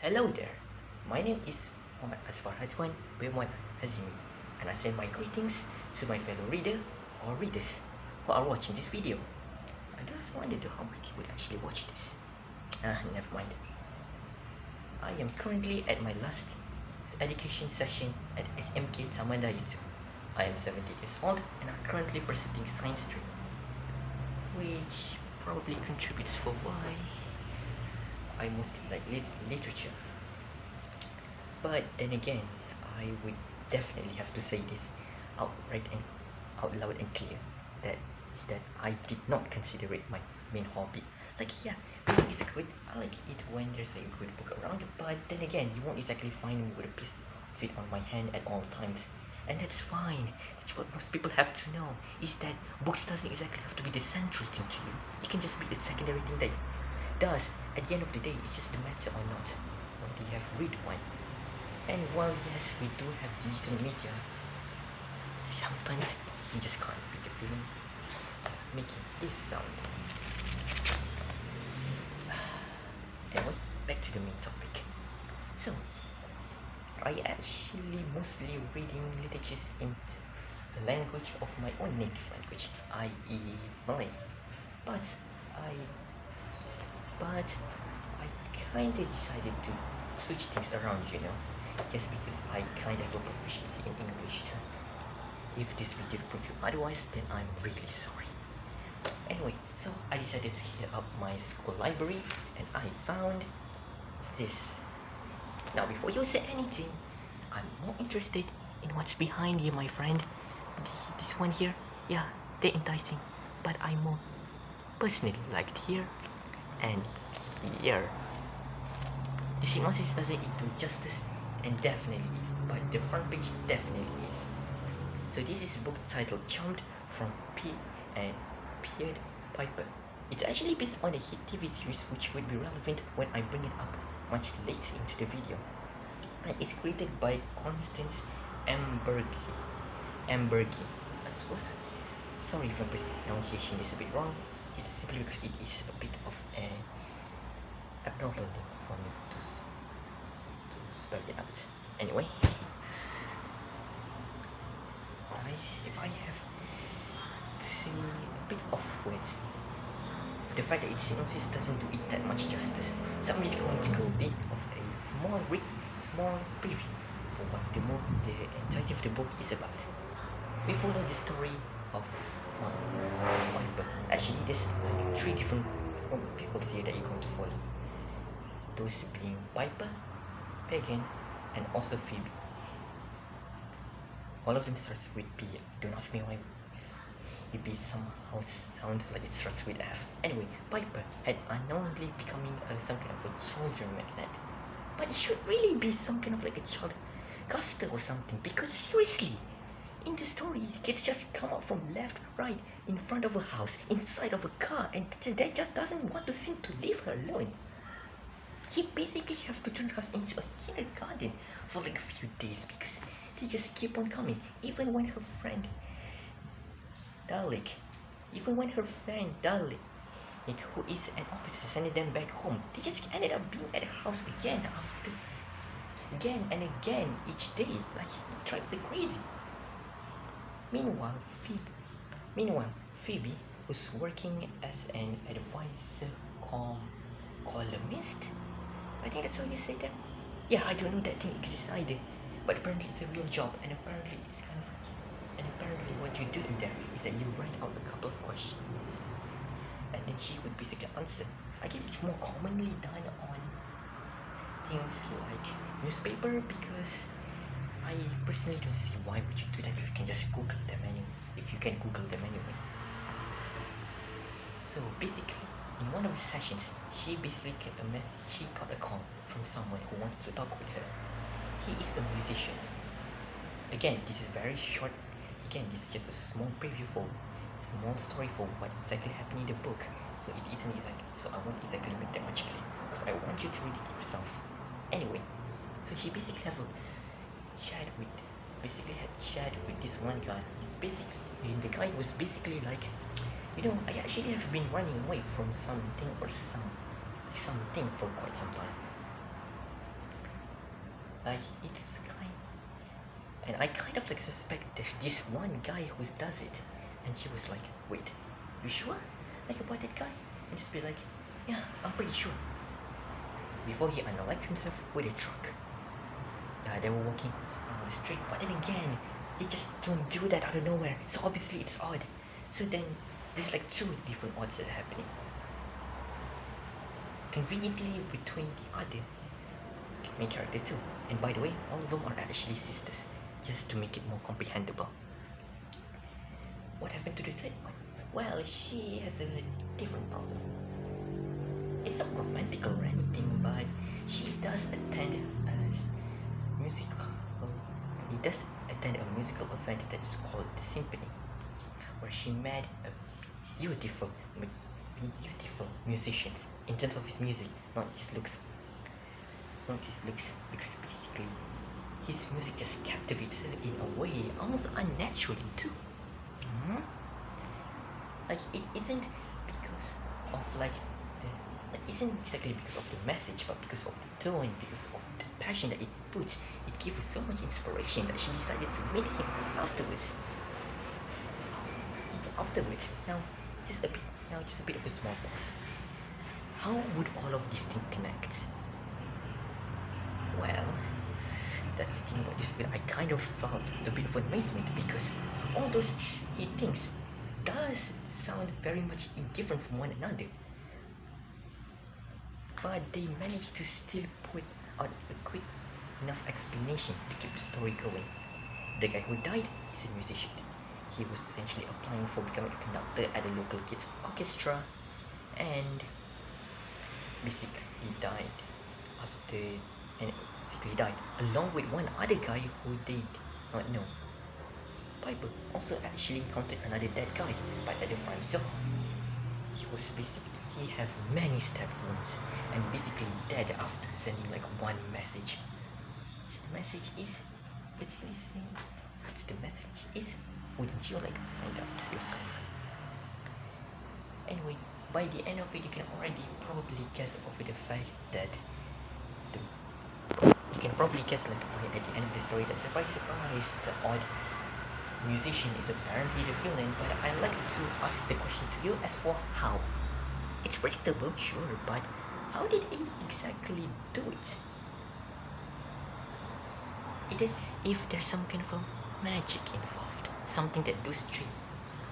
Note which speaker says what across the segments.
Speaker 1: Hello there, my name is Azfar Hadwan Hazemin, and I send my greetings to my fellow reader or readers who are watching this video. I do have wondered how many would actually watch this. Never mind. I am currently at my last education session at SMKTD2. I am 17 years old and I'm currently pursuing science stream, which probably contributes for why I mostly like literature. But then again, I would definitely have to say this outright and out loud and clear, that I did not consider it my main hobby. Like, yeah, maybe it's good, I like it when there's a good book around, but then again, you won't exactly find me with a piece of it on my hand at all times. And that's fine. That's what most people have to know, is that books doesn't exactly have to be the central thing to you. It can just be the secondary thing that does. At the end of the day, it's just the matter or not whether you have read one. And while yes, we do have digital media, sometimes you just can't beat the feeling of making this sound. Anyway, back to the main topic. So, I actually mostly reading literatures in the language of my own native language, i.e. Malay. But I kinda decided to switch things around, just because I kinda have a proficiency in English too. If this video proves you otherwise, then I'm really sorry. Anyway, so I decided to hit up my school library and I found this. Now, before you say anything, I'm more interested in what's behind here, my friend. This one here, yeah, they're enticing, but I more personally liked here and here. The synopsis doesn't do justice, and definitely is, but the front page definitely is. So this is a book titled Charmed from Pied Piper. It's actually based on a hit TV series which would be relevant when I bring it up much later into the video. And it's created by Constance Ambergi. I suppose. Sorry if my pronunciation is a bit wrong. It's simply because it is a bit of an abnormal thing for me to spell it out. Anyway, if I have to say a bit of words, the fact that its synopsis doesn't do it that much justice, so I'm just going to go a bit of a small preview for what the entirety of the book is about. We follow the story of Piper. Actually, there's like 3 different people here that you're going to follow. Those being Piper, Pagan, and also Phoebe. All of them starts with P. Don't ask me why it somehow sounds like it starts with F. Anyway, Piper had unknowingly becoming some kind of a children magnet. But it should really be some kind of like a child caster or something, because seriously, in the story, kids just come up from left, right, in front of a house, inside of a car, and they just doesn't want to seem to leave her alone. He basically have to turn her into a kindergarten for like a few days because they just keep on coming. Even when her friend Dalek, who is an officer, sending them back home, they just ended up being at her house again and again each day. Like, it drives her crazy. Meanwhile, Phoebe, who's working as an advisor columnist, I think that's how you say that. Yeah, I don't know that thing exists either, but apparently it's a real job, and apparently what you do in there is that you write out a couple of questions, and then she would basically answer. I guess it's more commonly done on things like newspaper, because I personally don't see why would you do that if you can just Google them anyway. So basically, in one of the sessions, she got a call from someone who wants to talk with her. He is a musician. Again, this is very short. Again, this is just a small preview small story for what exactly happened in the book. So it isn't exactly. So I won't exactly make that much clear because I want you to read it yourself. Anyway, so he basically had chat with this one guy. The guy was basically like, I actually have been running away from something for quite some time. Like it's kind, and I kind of like suspect there's this one guy who does it, and she was like, "Wait, you sure? Like about that guy?" And just be like, "Yeah, I'm pretty sure." Before he unalived himself with a truck. Yeah, they were walking on the street, but then again, they just don't do that out of nowhere. So obviously it's odd. So then there's like two different odds that are happening. Conveniently between the other main character too. And by the way, all of them are actually sisters, just to make it more comprehensible. What happened to the third one? Well, she has a different problem. It's not romantical or anything, but she does attend a musical. He does attend a musical event that is called the Symphony, where she met a beautiful musicians in terms of his music, not his looks. Because basically his music just captivates her in a way almost unnaturally too. Like it isn't because of like it isn't exactly because of the message, but because of the tone, because of the passion that it puts. It gives her so much inspiration that she decided to meet him afterwards. Now just a bit of a small pause. How would all of these things connect? Well, that's the thing about this bit. I kind of felt a bit of amazement because all those things does sound very much indifferent from one another, but they managed to still put out a quick enough explanation to keep the story going. The guy who died is a musician. He was essentially applying for becoming a conductor at a local kids orchestra, and basically died along with one other guy who they did not know. Piper also actually encountered another dead guy, but at the front door. He had many stab wounds and basically dead after sending like one message. The message is basically saying, wouldn't you like find out yourself? Anyway, by the end of it, you can already probably guess over the fact that you can probably guess like at the end of the story that surprise, the odd musician is apparently the villain. But I like to ask the question to you as for how. It's predictable, sure, but how did he exactly do it? It is if there's some kind of a magic involved, something that those three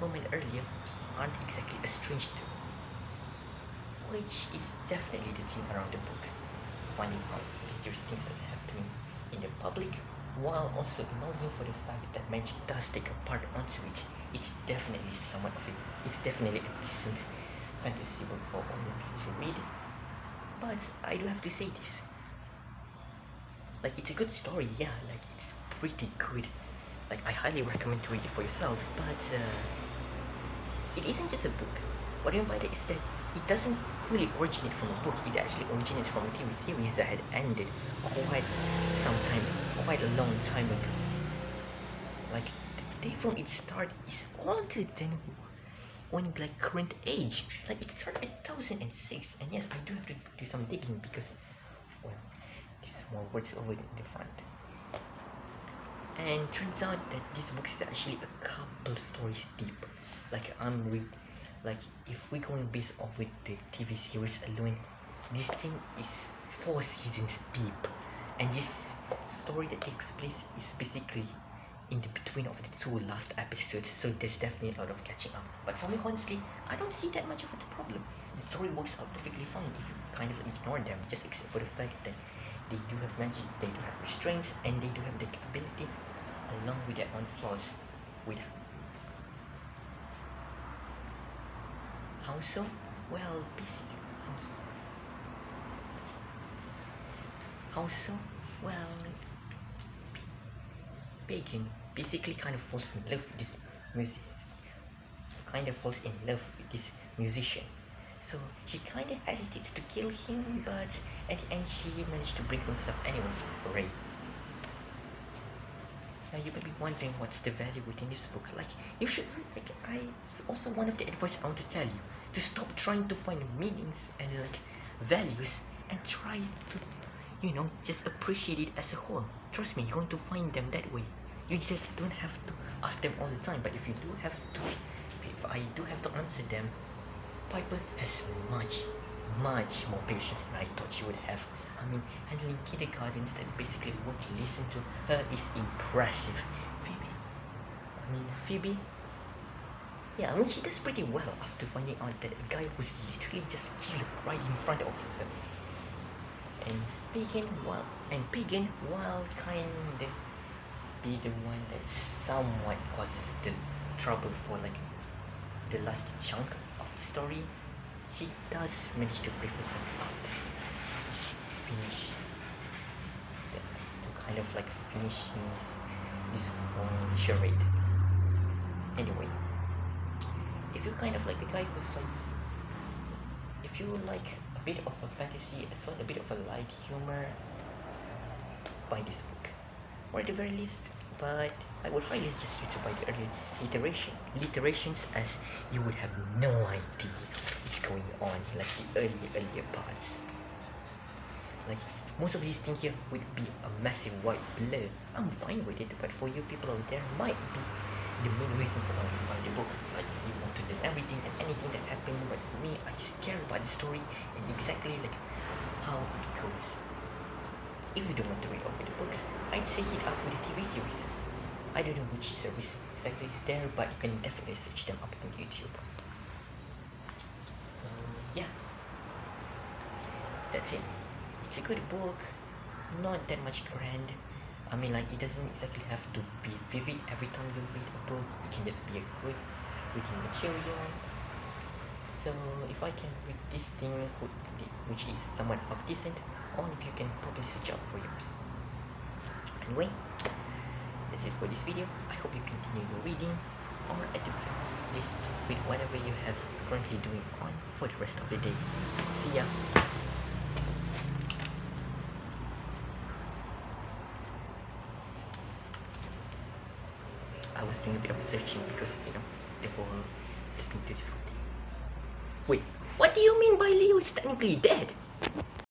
Speaker 1: women earlier aren't exactly a strange to, which is definitely the theme around the book, finding out mysterious things that's happening in the public while also acknowledging for the fact that magic does take a part onto it. It's definitely a decent fantasy book for all of you to read. But I do have to say this. Like, it's a good story, yeah, like, it's pretty good. Like, I highly recommend to read it for yourself, but it isn't just a book. What I mean by that is that it doesn't fully originate from a book. It actually originates from a TV series that had ended quite a long time ago. Like, the day from its start is older than one like current age. Like, it started in 2006, and yes, I do have to do some digging because, well, these small words over in the front. And turns out that this book is actually a couple stories deep. Like, like, if we're going based off with the TV series alone, this thing is 4 seasons deep, and this story that takes place is basically in the between of the 2 last episodes, so there's definitely a lot of catching up. But for me, honestly, I don't see that much of a problem. The story works out perfectly fine if you kind of ignore them, just except for the fact that they do have magic, they do have restraints, and they do have the capability, along with their own flaws. With how so? Well, basically, how so? Well, Bacon basically kind of falls in love with this musician. So she kind of hesitates to kill him, but at the end she managed to bring himself anyway for Ray. Now you may be wondering what's the value within this book. Like, you should read, it's also one of the advice I want to tell you, to stop trying to find meanings and like values and try to just appreciate it as a whole. Trust me, you're going to find them that way. You just don't have to ask them all the time. But if I do have to answer them, Piper has much more patience than I thought she would have. I mean, handling kindergartens that basically won't listen to her is impressive. Phoebe, yeah, I mean, she does pretty well after finding out that a guy was literally just killed right in front of her. And Pagan, while kinda be the one that somewhat causes the trouble for like the last chunk of the story, she does manage to brief herself out, finish this whole charade. Anyway, if you kind of like the guy who's like, if you like a bit of a fantasy as well, a bit of a light humor, buy this book, or at the very least. But I would highly suggest you to buy the early literations, as you would have no idea what's going on, like the earlier parts. Like, most of these things here would be a massive white blur. I'm fine with it, but for you people out there, might be the main reason for why you buy the book. Like, you want to learn everything and anything that happened, but for me, I just care about the story and exactly like how it goes. If you don't want to read over the books, I'd say hit up with the TV series. I don't know which service exactly is there, but you can definitely search them up on YouTube. Yeah, that's it. It's a good book, not that much grand. I mean, like, it doesn't exactly have to be vivid every time you read a book. It can just be a good reading material. So if I can read this thing, which is somewhat half decent, all of you can probably switch out for yours. Anyway, that's it for this video. I hope you continue your reading, or at the very least with whatever you have currently doing on for the rest of the day. See ya. I was doing a bit of searching because, the whole it's been too difficult. Wait, what do you mean by Leo is technically dead?